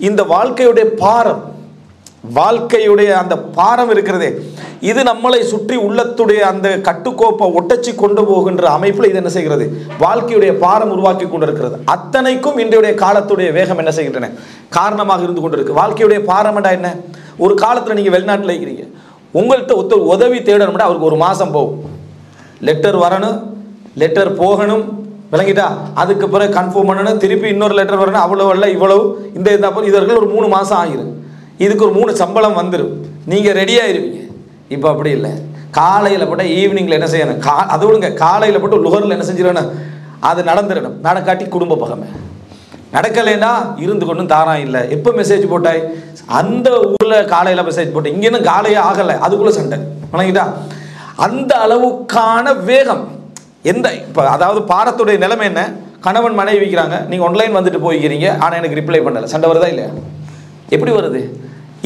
இந்த வாழ்க்கையுடைய பாரம், வாழ்க்கையுடைய அந்த பாரம் இருக்கிறதே, இது நம்மளை சுற்றி உள்ளத்துடைய அந்த கட்டுக்கோப்பை ஒட்டச்சி கொண்டு போகின்ற அமைப்பில் இது என்ன செய்கிறது? வாழ்க்கையுடைய பாரம் உருவாக்கி கொண்டிருக்கிறது. அத்தனைக்கும் இன்றைய காலத்துடைய வேகம் என்ன செய்கின்றன? காரணமாக இருந்து கொண்டிருக்கு. வாழ்க்கையுடைய பாரம்டா என்ன? ஒரு காலத்தில் நீங்கள் வெளிநாட்டில் இருக்கிறீங்க, உங்கள்கிட்ட ஒருத்தர் உதவி தேடணும்னா அவருக்கு ஒரு மாதம் போகும். லெட்டர் வரணும், லெட்டர் போகணும், விளங்கிட்டா? அதுக்கு பிறகு கன்ஃபார்ம் பண்ணணும், திருப்பி இன்னொரு லெட்டர் வரணும், அவ்வளவு இல்லை இவ்வளவு இந்த இதற்கு ஒரு 3 மாதம் ஆகிரும். இதுக்கு ஒரு 3 சம்பளம் வந்துடும், நீங்கள் ரெடியாகிருவீங்க. இப்போ அப்படி இல்லை. காலையில் போட்டால் ஈவினிங்கில் என்ன செய்யணும்? அது விடுங்க, காலையில் போட்டு லுகரில் என்ன செஞ்சிடணும்? அது நடந்துடணும். நடக்காட்டி குடும்ப பகமை. நடக்கலைன்னா இருந்து கொண்டும் தாரான் இல்லை. எப்போ மெசேஜ் போட்டாய்? அந்த ஊரில் காலையில் மெசேஜ் போட்டேன், இங்கே இன்னும் காலையே ஆகலை, அதுக்குள்ளே சண்டை. வணங்கிட்டா? அந்த அளவுக்கான வேகம் எந்த இப்போ அதாவது பாரத்துடைய நிலைமை என்ன? கணவன் மனைவி வைக்கிறாங்க, நீங்கள் ஆன்லைன் வந்துட்டு போய்க்கிறீங்க, ஆனால் எனக்கு ரிப்ளை பண்ணலை, சண்டை வருதா இல்லையா? எப்படி வருது?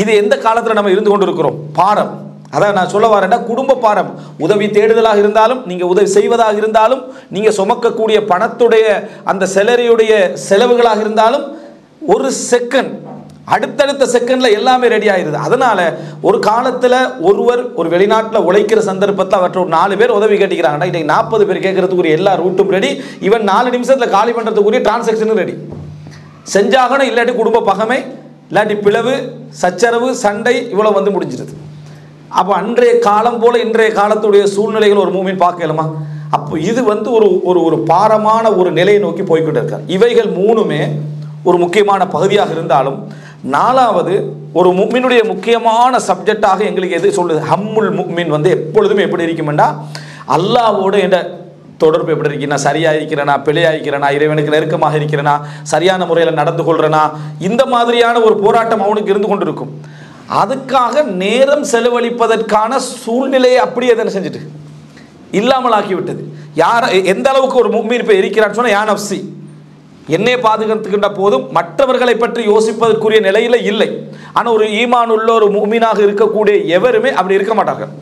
இது எந்த காலத்தில் நம்ம இருந்து கொண்டு இருக்கிறோம்? பாரம். அதான் நான் சொல்ல வரேன்னா, குடும்ப பாரம். உதவி தேடுதலாக இருந்தாலும், நீங்கள் உதவி செய்வதாக இருந்தாலும், நீங்கள் சுமக்கக்கூடிய பணத்துடைய அந்த செலரியுடைய செலவுகளாக இருந்தாலும், ஒரு செகண்ட் அடுத்தடுத்த செகண்டில் எல்லாமே ரெடி ஆகிடுது. அதனால் ஒரு காலத்தில் ஒரு வெளிநாட்டில் உழைக்கிற சந்தர்ப்பத்தில் அவற்றை ஒரு 4 பேர் உதவி கேட்டுக்கிறாங்கன்னா, இன்றைக்கு 40 பேர் கேட்கறதுக்குரிய எல்லா ரூட்டும் ரெடி. இவன் 4 நிமிஷத்தில் காலி பண்ணுறதுக்குரிய டிரான்சாக்ஷனும் ரெடி செஞ்சாகணும். இல்லாட்டி குடும்ப பகமை, இல்லாட்டி பிளவு, சச்சரவு, சண்டை இவ்வளோ வந்து முடிஞ்சிருது. அப்போ அன்றைய காலம் போல இன்றைய காலத்துடைய சூழ்நிலைகள் ஒரு மூமின் பார்க்கலாமா? அப்போ இது வந்து ஒரு பாரமான ஒரு நிலையை நோக்கி போய்கிட்டு இருக்கார். இவைகள் 3மே ஒரு முக்கியமான பகுதியாக இருந்தாலும், 4வது ஒரு முக்மினுடைய முக்கியமான சப்ஜெக்டாக எங்களுக்கு எது சொல்லுது? ஹம்முல் முக்மின் வந்து எப்பொழுதுமே எப்படி இருக்குமெண்டா, அல்லாஹ்வோடு என்ற தொடர்பு எப்படி இருக்கிறேனா, சரியாக இருக்கிறேனா, பிழையாக இருக்கிறேனா, இறைவனுக்கு நெருக்கமாக இருக்கிறேனா, சரியான முறையில் நடந்து கொள்றேனா, இந்த மாதிரியான ஒரு போராட்டம் அவனுக்கு இருந்து கொண்டு இருக்கும். அதுக்காக நேரம் செலவழிப்பதற்கான சூழ்நிலையை அப்படியே என்ன செஞ்சுட்டு இல்லாமல் ஆக்கிவிட்டது. யார் எந்த அளவுக்கு ஒரு முக்மீன் இப்போ இருக்கிறான்னு சொன்னால், யா நஃப்ஸி, என்னை பாதுகாத்துக்கின்ற போதும் மற்றவர்களை பற்றி யோசிப்பதற்குரிய நிலையில் இல்லை. ஆனால் ஒரு ஈமான் உள்ள ஒரு முக்மீனாக இருக்கக்கூடிய எவருமே அப்படி இருக்க மாட்டார்கள்.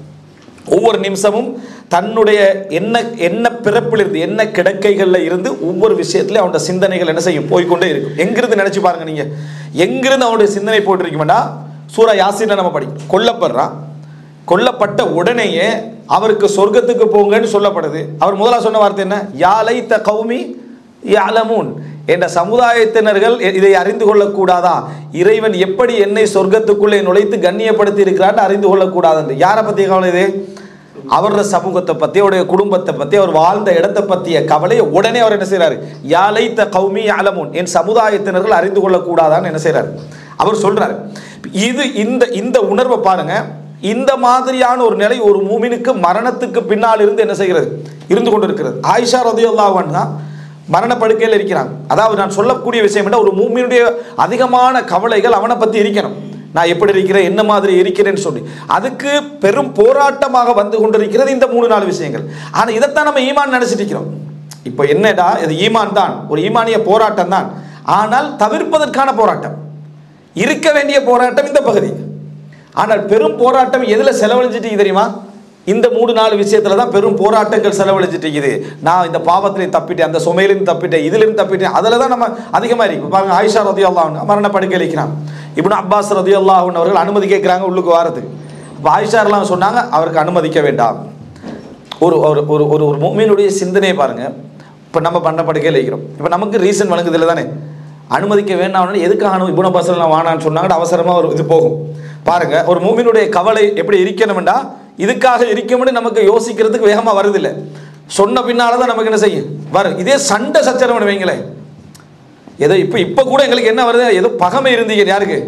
ஒவ்வொரு நிமிஷமும் தன்னுடைய என்ன பிறப்பிலிருந்து, என்ன கிடக்கைகளில் இருந்து ஒவ்வொரு விஷயத்துலையும் அவனுடைய சிந்தனைகள் என்ன செய்யும்? போய்கொண்டே இருக்கும். எங்கிருந்து நினைச்சு பாருங்க, நீங்க எங்கிருந்து அவனுடைய சிந்தனை போயிட்டு இருக்குமெண்டா, சூரா யாசீன்ல நம்ம படிக்கும், கொல்லப்படுறான், கொல்லப்பட்ட உடனேயே அவருக்கு சொர்க்கத்துக்கு போங்கன்னு சொல்லப்படுது. அவர் முதலாக சொன்ன வார்த்தை என்ன? யாலை த கௌமி யாலமூன், என்ற சமுதாயத்தினர்கள் இதை அறிந்து கொள்ளக்கூடாதா? இறைவன் எப்படி என்னை சொர்க்கத்துக்குள்ளே நுழைத்து கண்ணியப்படுத்தி இருக்கிறான்னு அறிந்து கொள்ளக்கூடாது. யாரை பற்றிய கவலை இது? அவருடைய சமூகத்தை பற்றி, அவருடைய குடும்பத்தை பற்றி, அவர் வாழ்ந்த இடத்தை பற்றிய கவலையை உடனே அவர் என்ன செய்கிறார்? யாலை த கௌமி யாலமூன், என் சமுதாயத்தினர்கள் அறிந்து கொள்ளக்கூடாதான்னு என்ன செய்கிறார்? அவர் சொல்றாரு. இது இந்த உணர்வை பாருங்க. இந்த மாதிரியான ஒரு நிலை ஒரு மூமினுக்கு மரணத்துக்கு பின்னால் இருந்து என்ன செய்கிறது? இருந்து கொண்டிருக்கிறது. ஆயிஷா ரலியல்லாஹு அன்ஹா மரணப்படுக்கையில் இருக்கிறாங்க. அதாவது நான் சொல்லக்கூடிய விஷயம் என்ன, ஒரு மூமினுடைய அதிகமான கவலைகள் அவனை பற்றி இருக்கணும். நான் எப்படி இருக்கிறேன், என்ன மாதிரி இருக்கிறேன்னு சொல்லி அதுக்கு பெரும் போராட்டமாக வந்து கொண்டிருக்கிறது இந்த 3-4 விஷயங்கள். ஆனால் இதைத்தான் நம்ம ஈமான் நினைச்சிட்டு இருக்கிறோம். இப்போ என்னடா, இது ஈமான் தான், ஒரு ஈமானிய போராட்டம் தான். ஆனால் தவிர்ப்பதற்கான போராட்டம், இருக்க வேண்டிய போராட்டம் இந்த பகுதி. ஆனால் பெரும் போராட்டம் எதில் செலவழிஞ்சிட்டு தெரியுமா? இந்த 3-4 விஷயத்துல தான் பெரும் போராட்டங்கள் செலவழிச்சிட்டு இருக்குது. நான் இந்த பாவத்திலையும் தப்பிட்டேன், அந்த சுமையிலையும் தப்பிட்டேன், இதிலிருந்து தப்பிட்டேன், அதில் தான் நம்ம அதிகமாக இருக்கும். பாருங்க, ஆயிஷா ரலியல்லாஹு அன்ஹா மரணப்படுக்கை இருக்கிறான். இப்னு அப்பாஸ் ரலியல்லாஹு அன்ஹு அவர்கள் அனுமதி கேட்குறாங்க உள்ளுக்கு வாரத்துக்கு. இப்போ ஆயிஷாரெல்லாம் சொன்னாங்க அவருக்கு அனுமதிக்க வேண்டாம். ஒரு ஒரு ஒரு முஃமினுடைய சிந்தனையை பாருங்க. இப்போ நம்ம மரணப்படுக்கையில் இருக்கிறோம், இப்போ நமக்கு ரீசன் வழங்குது இல்லை தானே? அனுமதிக்க வேண்டாம். எதுக்காக இப்னு அப்பாஸ் வானான்னு சொன்னாங்க? அவசரமாக ஒரு இது போகும். பாருங்க, ஒரு முஃமினுடைய கவலை எப்படி இருக்கணும்டா, இதுக்காக இருக்கும்னு நமக்கு யோசிக்கிறதுக்கு வேகமாக வருதில்லை. சொன்ன பின்னால தான் நமக்கு என்ன செய்யும் வரும். இதே சண்டை சச்சரவன் வைங்களேன், ஏதோ இப்போ கூட எங்களுக்கு என்ன வருது, ஏதோ பகமை இருந்தீங்க. யாருக்கு?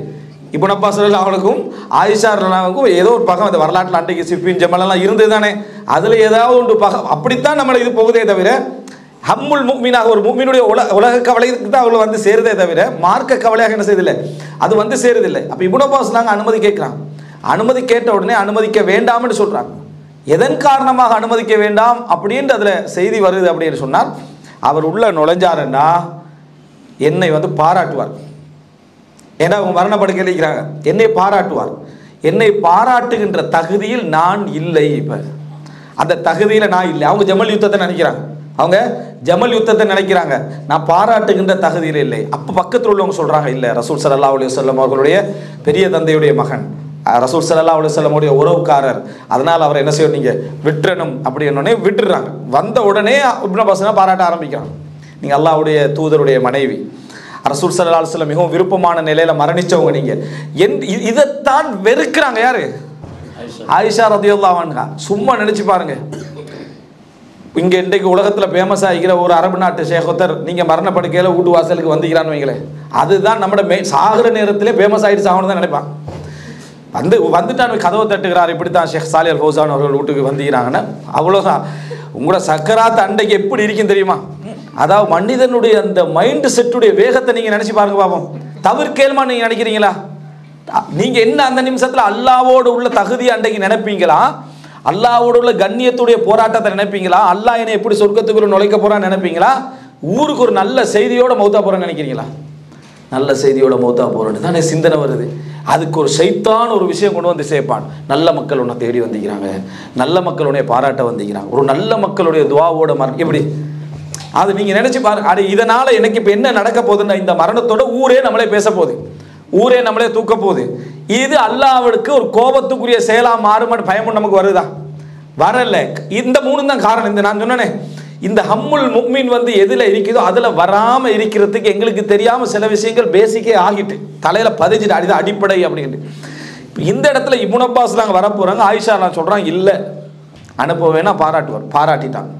இப்னு அப்பாஸ் அவனுக்கும் ஆயிஷா ரலியல்லாஹுக்கும் ஏதோ ஒரு பகம். அந்த வரலாற்றில் அன்றைக்கு சிப்பின் ஜமலெல்லாம் இருந்தது தானே, அதில் ஏதாவது ஒன்று பகம். அப்படித்தான் நம்மளை இது போகுதே தவிர, ஹம்முல் முஃமினாக ஒரு முஃமினுடைய உலக கவலைக்கு தான் அவளை வந்து சேருதே தவிர மார்க்க கவலையாக என்ன செய்யதில்லை, அது வந்து சேருதில்லை. அப்போ இப்னு அப்பாஸ் நாங்கள் அனுமதி கேட்குறான். அனுமதி கேட்ட உடனே அனுமதிக்க வேண்டாம்னு சொல்றாங்க. எதன் காரணமாக அனுமதிக்க வேண்டாம் அப்படின்ற அதுல செய்தி வருது அப்படின்னு சொன்னால், அவர் உள்ள நுழைஞ்சாருன்னா என்னை வந்து பாராட்டுவார். ஏன்னா அவங்க மரணப்படுக்கையில் இருக்கிறாங்க, என்னை பாராட்டுவார். என்னை பாராட்டுகின்ற தகுதியில் நான் இல்லை. இப்ப அந்த தகுதியில் நான் இல்லை. அவங்க ஜமல் யுத்தத்தை நினைக்கிறாங்க, அவங்க ஜமல் யுத்தத்தை நினைக்கிறாங்க, நான் பாராட்டுகின்ற தகுதியில் இல்லை. அப்போ பக்கத்தில் உள்ளவங்க சொல்கிறாங்க, இல்லை ரசூல் ஸல்லல்லாஹு அலைஹி வஸல்லம் அவர்களுடைய பெரிய தந்தையுடைய மகன், ரசூல் ஸல்லல்லாஹு அலைஹி வஸல்லம் உடைய உறவுக்காரர், அதனால் அவரை என்ன செய்யணும் நீங்கள் விட்டுறணும் அப்படின்னோடனே விட்டுடுறாங்க. வந்த உடனே இப்னு அப்பாஸ் பாராட்ட ஆரம்பிக்கிறாங்க, நீங்கள் அல்லாஹ்வுடைய தூதருடைய மனைவி, ரசூல் ஸல்லல்லாஹு அலைஹி வஸல்லம் மிகவும் விருப்பமான நிலையில் மரணித்தவங்க நீங்கள். இதைத்தான் வெறுக்கிறாங்க. யாரு? ஆயிஷா ரலியல்லாஹு அன்ஹா. சும்மா நினச்சி பாருங்க, இங்கே இன்றைக்கு உலகத்தில் ஃபேமஸ் ஆகிக்கிற ஒரு அரபு நாட்டு ஷேகொத்தர் நீங்கள் மரணப்படுக்கையில் வீட்டு வாசலுக்கு வந்திக்கிறான்னு வைங்களேன், அதுதான் நம்மளோட சாகிற நேரத்திலே ஃபேமஸ் ஆகிட்டு சாகணும் தான் நினைப்பான். வந்துட்டான் கதவை தட்டுகிறார், இப்படித்தான் ஷேக் சாலிஹ் அல் ஃபௌசான் அவர்கள் வீட்டுக்கு வந்திக்கிறாங்கன்னா அவ்வளோதான். உங்களோட சக்கராத்து அண்டைக்கு எப்படி இருக்கும் தெரியுமா? அதாவது மனிதனுடைய அந்த மைண்டு செட்டுடைய வேகத்தை நீங்கள் நினச்சி பாருங்க பாப்போம். தவிர்க்கேல்மா நீங்கள் நினைக்கிறீங்களா? நீங்கள் என்ன அந்த நிமிஷத்தில் அல்லாவோடு உள்ள தகுதி அண்டைக்கு நினைப்பீங்களா? அல்லாவோடு உள்ள கண்ணியத்துடைய போராட்டத்தை நினைப்பீங்களா? அல்லாஹ் என்னை எப்படி சொர்க்கத்துக்குள்ள நுழைக்க போறான்னு நினைப்பீங்களா? ஊருக்கு ஒரு நல்ல செய்தியோட மௌத்தா போறேன்னு நினைக்கிறீங்களா? நல்ல செய்தியோட மௌத்தா போறேன்னு தானே சிந்தனை வருது. அதுக்கு ஒரு ஷைத்தான் ஒரு விஷயம் கொண்டு வந்து சேர்ப்பான். நல்ல மக்கள் உன்னை தேடி வந்திக்கிறாங்க, நல்ல மக்கள் உன்னை பாராட்ட வந்திக்கிறாங்க, ஒரு நல்ல மக்களுடைய துவாவோட எப்படி அது நீங்கள் நினச்சி பாருங்க. அது இதனால் எனக்கு இப்போ என்ன நடக்க போகுதுன்னா, இந்த மரணத்தோட ஊரே நம்மளே பேச போகுது, ஊரே நம்மளே தூக்க போகுது. இது அல்லாஹ்வுக்கு ஒரு கோபத்துக்குரிய செயலாக மாறுமாட்டு பயமும் நமக்கு வருதா? வரல. இந்த மூணு தான் காரணம். இந்த நான் சொன்னேனே, இந்த ஹம்முல் முஃமின் வந்து எதில் இருக்குதோ அதில் வராமல் இருக்கிறதுக்கு எங்களுக்கு தெரியாமல் சில விஷயங்கள் பேசிக்கே ஆகிட்டு தலையில் பதிஞ்சிட்டு, அதுதான் அடிப்படை அப்படின்ட்டு. இந்த இடத்துல இப்னு அப்பாஸ் நாங்கள் வரப்போகிறாங்க. ஆயிஷா நான் சொல்கிறாங்க, இல்லை அனுப்ப வேணா, பாராட்டுவார். பாராட்டிட்டாங்க,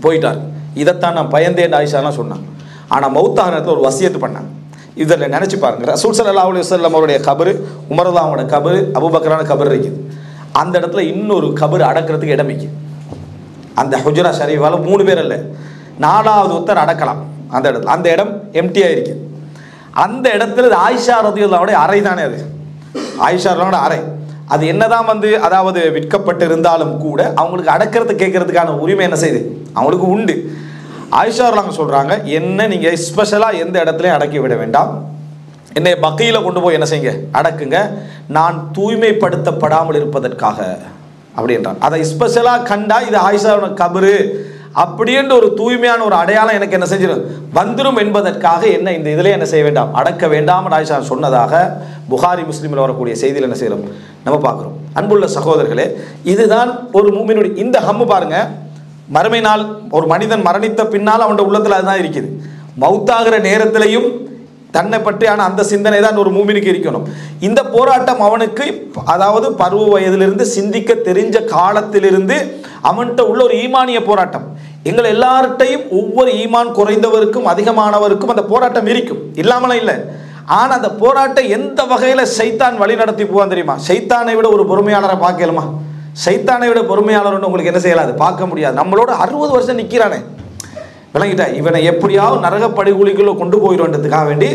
போயிட்டார். இதைத்தான் நான் பயந்தேன் ஆயிஷாலாம் சொன்னான். ஆனால் மௌத்தான நேரத்தில் ஒரு வசியத்து பண்ணாங்க. இதில் நினச்சி பாருங்க, ரசூல் ஸல்லல்லாஹு அலைஹி வஸல்லம் அவருடைய கபரு, உமர்லாவோட கபரு, அபூபக்கரான கபர் இருக்குது. அந்த இடத்துல இன்னொரு கபர் அடக்கிறதுக்கு இடம் இருக்குது. அந்த ஹுஜ்ரா ஷரீஃபால 3 பேர் இல்லை, 4வது ஒருத்தர் அடக்கலாம் அந்த இடத்துல. அந்த இடம் எம்டியாக இருக்குது. அந்த இடத்துல ஆயிஷா ரலியல்லாஹு அறை தானே அது, ஆயிஷா ரலியல்லாஹு அறை. அது என்னதான் வந்து அதாவது விற்கப்பட்டு இருந்தாலும் கூட அவங்களுக்கு அடக்கிறது கேட்கறதுக்கான உரிமை என்ன செய்யுது, அவங்களுக்கு உண்டு. ஆயிஷா ரலியல்லாஹு சொல்கிறாங்க, என்ன நீங்கள் ஸ்பெஷலாக எந்த இடத்துலையும் அடக்கி விட வேண்டாம், என்னை பக்கையில் கொண்டு போய் என்ன செய்யுங்க, அடக்குங்க, நான் தூய்மைப்படுத்தப்படாமல் இருப்பதற்காக அப்படின்றான். அதை ஸ்பெஷலாக கண்டா இது ஆயிஷாவோட கபரு அப்படின்ற ஒரு தூய்மையான ஒரு அடையாளம் எனக்கு என்ன செஞ்சிடும் வந்துடும் என்பதற்காக என்ன இந்த இதில் என்ன செய்ய வேண்டாம், அடக்க வேண்டாம் ஆயிஷா சொன்னதாக புகாரி முஸ்லிமில் வரக்கூடிய செய்தியில் என்ன செய்கிறோம் நம்ம பார்க்குறோம். அன்புள்ள சகோதரர்களே, இதுதான் ஒரு மூமினுடைய இந்த ஹம்மு பாருங்க. மறுமை நாள் ஒரு மனிதன் மரணித்த பின்னால் அவனுடைய உள்ளத்தில் அதுதான் இருக்குது. மௌத்தாகிற நேரத்திலையும் தன்னை பற்றியான அந்த சிந்தனை தான் ஒரு மூமினுக்கு இருக்கணும். இந்த போராட்டம் அவனுக்கு அதாவது பருவ வயதிலிருந்து சிந்திக்க தெரிஞ்ச காலத்திலிருந்து அவன்கிட்ட உள்ள ஒரு ஈமானிய போராட்டம். எங்கள் எல்லார்ட்டையும் ஒவ்வொரு ஈமான் குறைந்தவருக்கும் அதிகமானவருக்கும் அந்த போராட்டம் இருக்கும், இல்லாமலாம் இல்லை. ஆனால் அந்த போராட்டம் எந்த வகையில் சைத்தான் வழி நடத்தி போவான் தெரியுமா? சைத்தானை விட ஒரு பொறுமையாளரை பார்க்கலுமா? சைத்தானை விட பொறுமையாளர்னு உங்களுக்கு என்ன செய்யலாது, பார்க்க முடியாது. நம்மளோட 60 வருஷம் நிற்கிறானே, விளங்கிட்டா, இவனை எப்படியாவது நரக படுகொலிக்குள்ள கொண்டு போயிடுன்றதுக்காக வேண்டி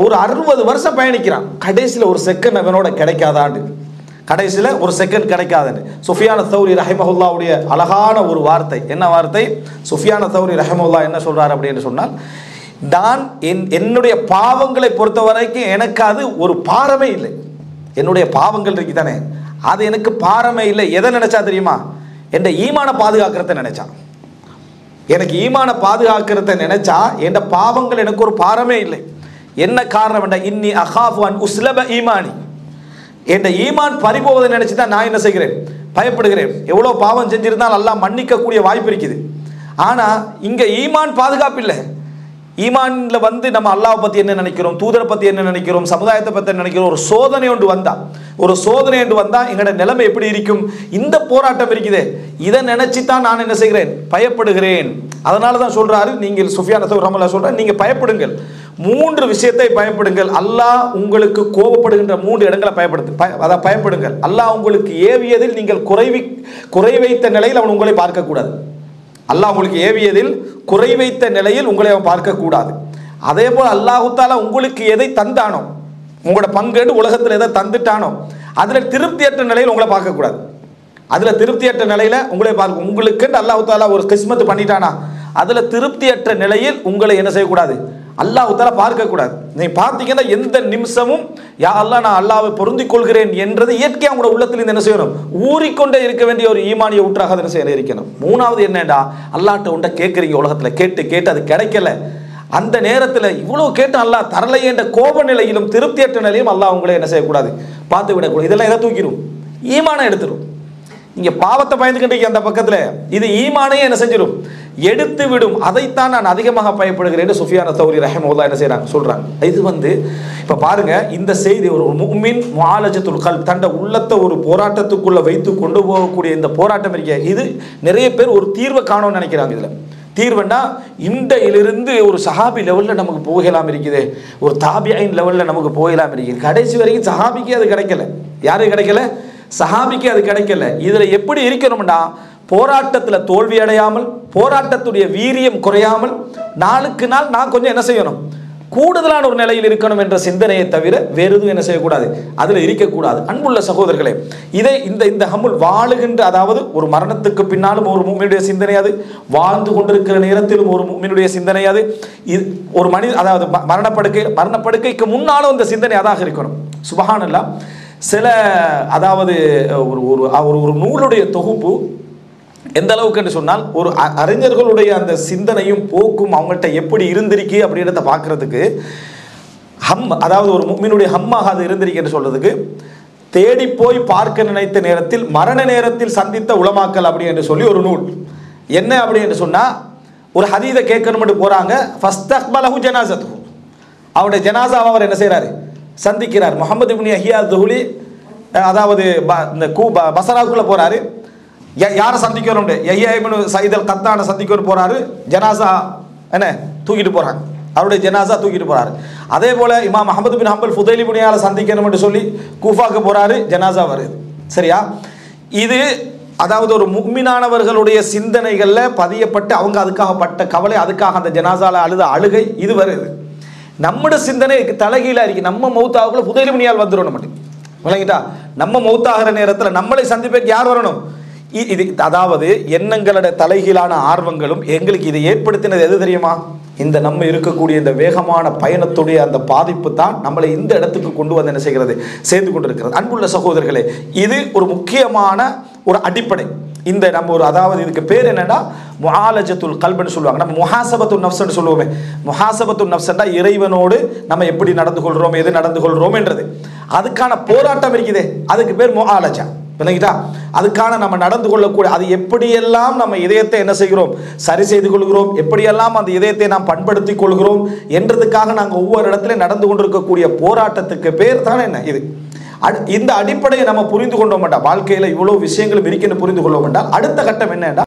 ஒரு 60 வருஷம் பயணிக்கிறான். கடைசியில் ஒரு செகண்ட் அவனோட கிடைக்காதாண்டு, கடைசியில் ஒரு செகண்ட் கிடைக்காதுன்னு சுஃபியான தௌரி ரஹிமஹுல்லாவுடைய அழகான ஒரு வார்த்தை. என்ன வார்த்தை? சுஃபியான தௌரி ரஹிமஹுல்லா என்ன சொல்றாரு அப்படின்னு சொன்னால், நான் என்னுடைய பாவங்களை பொறுத்த வரைக்கும் எனக்கு அது ஒரு பாரமே இல்லை. என்னுடைய பாவங்கள் இருக்கு தானே, அது எனக்கு பாரமே இல்லை. எதை நினைச்சா தெரியுமா? என் ஈமான பாதுகாக்கிறத நினைச்சான். எனக்கு ஈமான பாதுகாக்கிறத நினைச்சா என் பாவங்கள் எனக்கு ஒரு பாரமே இல்லை. என்ன காரணம் என்றா, இன்னி அகாஃபு அன் உஸ்லப ஈமானி, என் ஈமான் பறிபோவதை நினைச்சு தான் நான் என்ன செய்கிறேன், பயப்படுகிறேன். எவ்வளோ பாவம் செஞ்சிருந்தால் அல்லாஹ் மன்னிக்கக்கூடிய வாய்ப்பு இருக்குது. ஆனால் இங்கே ஈமான் பாதுகாப்பு இல்லை. ஈமான்ல வந்து நம்ம அல்லாஹ் பற்றி என்ன நினைக்கிறோம், தூதரை பற்றி என்ன நினைக்கிறோம், சமுதாயத்தை பற்றி நினைக்கிறோம். ஒரு சோதனை ஒன்று வந்தா எங்களோட நிலைமை எப்படி இருக்கும்? இந்த போராட்டம் இருக்குதே, இதை நினைச்சு தான் நான் என்ன செய்கிறேன், பயப்படுகிறேன். அதனால தான் சொல்றாரு, நீங்கள் சுஃபியான தௌரி ரஹ்மத்துல்லாஹி சொல்றாரு, நீங்க பயப்படுங்கள், 3 விஷயத்தை பயப்படுங்கள். அல்லாஹ் உங்களுக்கு கோபப்படுகின்ற 3 இடங்களை பயப்படுங்கள். அல்லாஹ் உங்களுக்கு ஏவியதில் நீங்கள் குறை வைத்த நிலையில் அவன் உங்களை பார்க்கக்கூடாது. அல்லாஹ் உங்களுக்கு ஏவியதில் குறை வைத்த நிலையில் உங்களை அவன் பார்க்கக்கூடாது. அதே போல் அல்லாஹு தாலா உங்களுக்கு எதை தந்தானோ, உங்களோட பங்கேடு உலகத்தில் எதை தந்துட்டானோ அதில் திருப்தியற்ற நிலையில் உங்களை பார்க்கக்கூடாது. அதில் திருப்தியற்ற நிலையில் உங்களை பார்க்க, உங்களுக்கு அல்லாஹு தாலா ஒரு கிஸ்மத்து பண்ணிட்டானா அதில் திருப்தியற்ற நிலையில் உங்களை என்ன செய்யக்கூடாது, அல்லாஹ் தால பார்க்கக்கூடாது. நீ பார்த்தீங்கன்னா எந்த நிமிஷமும் யா அல்லாஹ் நான் அல்லாஹ்வை பொருந்திக் கொள்கிறேன் என்றது இயற்கையாக உங்களோட உள்ளத்தில் என்ன செய்யணும், ஊறிக்கொண்டே இருக்க வேண்டிய ஒரு ஈமானிய ஊற்றாக என்ன செய்ய இருக்கணும். மூணாவது என்னடா, அல்லாஹ்ட்ட ஒன்றை கேட்குறீங்க, உலகத்தில் கேட்டு கேட்டு அது கிடைக்கல, அந்த நேரத்தில் இவ்வளோ கேட்டு அல்லாஹ் தரலை என்ற கோப நிலையிலும் திருப்தியற்ற நிலையும் அல்லாஹ் உங்களே என்ன செய்யக்கூடாது, பார்த்து விடக்கூடாது. இதெல்லாம் எதை தூக்கிடும், ஈமானை எடுத்துடும். இங்கே பாவத்தை பயந்துக்கிட்டு அந்த பக்கத்தில் இது ஈமானையே என்ன செஞ்சிடும், எடுத்து விடும். அதைத்தான் நான் அதிகமாக பயப்படுகிறேன் சுஃபியான் தௌரி ரஹிமஹுல்லாஹ் என்ன செய்கிறாங்க சொல்கிறாங்க. இது இப்போ பாருங்க, இந்த செய்தி ஒரு முஃமின் முஆலஜத்துல் கல்ப் தன்னுடைய உள்ளத்தை ஒரு போராட்டத்துக்குள்ளே வைத்து கொண்டு போகக்கூடிய இந்த போராட்டம் இருக்க, இது நிறைய பேர் ஒரு தீர்வை காணணும்னு நினைக்கிறாங்க. இதில் தீர்வுன்னா இன்றையிலிருந்து ஒரு சஹாபி லெவலில் நமக்கு போகலாம் இருக்குது, ஒரு தாபியின் லெவலில் நமக்கு போகலாம் இருக்குது. கடைசி வரைக்கும் சஹாபிக்கு அது கிடைக்கல. யாருக்கு கிடைக்கல? சஹாபிக்கு அது கிடைக்கல. இதில் எப்படி இருக்கணும்னா, போராட்டத்தில் தோல்வி அடையாமல், போராட்டத்துடைய வீரியம் குறையாமல், நாளுக்கு நாள் நான் கொஞ்சம் என்ன செய்யணும், கூடுதலான ஒரு நிலையில் இருக்கணும் என்ற சிந்தனையை தவிர வேறு எதுவும் என்ன செய்யக்கூடாது, அதில் இருக்கக்கூடாது. அன்புள்ள சகோதரர்களே, இதை இந்த ஹம்முல் வாழுகின்ற, அதாவது ஒரு மரணத்துக்கு பின்னாலும் ஒரு முஃமினுடைய சிந்தனை, அது வாழ்ந்து கொண்டிருக்கிற நேரத்திலும் ஒரு முஃமினுடைய சிந்தனை, அது ஒரு மனித, அதாவது மரணப்படுக்கைக்கு முன்னாலும் இந்த சிந்தனை அதாக இருக்கணும். சுப்ஹானல்லாஹ். சில, அதாவது ஒரு நூலுடைய தொகுப்பு எந்த அளவுக்கு என்று சொன்னால், ஒரு அறிஞர்களுடைய அந்த சிந்தனையும் போக்கும் அவங்கள்ட்ட எப்படி இருந்திருக்கு அப்படின்றத பார்க்கறதுக்கு, அதாவது ஒரு முஃமினுடைய ஹம்மாக அது இருந்திருக்கு என்று சொல்றதுக்கு, தேடி போய் பார்க்க நினைத்த நேரத்தில் மரண நேரத்தில் சந்தித்த உலமாக்கல் அப்படி என்று சொல்லி ஒரு நூல். என்ன அப்படி என்று சொன்னால், ஒரு ஹதீதை கேட்கணும்னு போறாங்க, ஃபஸ்தக்பலஹு ஜனாஸத்துஹு, அவருடைய ஜனாஸாவை அவர் என்ன செய்கிறாரு, சந்திக்கிறார். முஹம்மது இப்னு யஹ்யா துஹுலி, அதாவது இந்த பசராவுக்குள்ளே போகிறாரு. யாரை சந்திக்கணும், யஹ்யா இப்னு சயீத் அல் கத்தானை சந்திக்கணும் போகிறாரு. ஜனாஸா என்ன தூக்கிட்டு போகிறாங்க, அவருடைய ஜனாஸா தூக்கிட்டு போகிறாரு. அதே போல் இமாம் அஹ்மது பின் ஹம்பல் ஃபுதைல் இப்னு இயாதை சந்திக்கணும்னு சொல்லி கூஃபாக்கு போகிறாரு, ஜனாஸா வருது. சரியா? இது அதாவது ஒரு முஃமினானவர்களுடைய சிந்தனைகளில் பதியப்பட்டு அவங்க அதுக்காக பட்ட கவலை, அதுக்காக அந்த ஜனாஸால அழுத அழுகை இது வருது. நம்முடைய சிந்தனை தலைகீழா இருக்கு. நம்ம மௌத்தாவுக்குள்ள ஃபுதைல் இப்னு இயாத் வந்துடும். நம்ம விளங்கிட்டா, நம்ம மௌத்தாகிற நேரத்தில் நம்மளை சந்திப்பதற்கு யார் வரணும்? இது அதாவது எண்ணங்களோட தலைகீழான ஆர்வங்களும் எங்களுக்கு இதை ஏற்படுத்தினது எது தெரியுமா? இந்த நம்ம இருக்கக்கூடிய இந்த வேகமான பயணத்துடைய அந்த பாதிப்பு தான் நம்மளை இந்த இடத்துக்கு கொண்டு வந்து என்ன செய்கிறது, சேர்ந்து கொண்டிருக்கிறது. அன்புள்ள சகோதரர்களே, இது ஒரு முக்கியமான ஒரு அடிப்படை. இந்த நம்ம ஒரு, அதாவது இதுக்கு பேர் என்னன்னா முஆலஜத்துல் கல்ப்னு சொல்லுவாங்க. நம்ம முஹாசபத்துன் நஃப்ஸ்னு சொல்லுவோமே. முஹாசபத்துன் நஃப்ஸ்னா இறைவனோடு நம்ம எப்படி நடந்து கொள்றோம், எது நடந்து கொள்றோம் என்றது, அதுக்கான போராட்டம் இருக்குதே, அதுக்கு பேர் முஆலஜா. விளங்கிட்டா? அதுக்கான நம்ம நடந்து கொள்ளக்கூடிய, அது எப்படியெல்லாம் நம்ம இதயத்தை என்ன செய்கிறோம், சரி செய்து கொள்கிறோம், எப்படியெல்லாம் அந்த இதயத்தை நாம் பண்படுத்தி கொள்கிறோம் என்றதுக்காக நாங்கள் ஒவ்வொரு இடத்துலையும் நடந்து கொண்டிருக்கக்கூடிய போராட்டத்துக்கு பேர் தானே என்ன இது. இந்த அடிப்படையை நம்ம புரிந்து கொண்டோம், வாழ்க்கையில் இவ்வளவு விஷயங்களும் இருக்குன்னு புரிந்து கொள்ள வேண்டாம். அடுத்த கட்டம் என்னன்னா,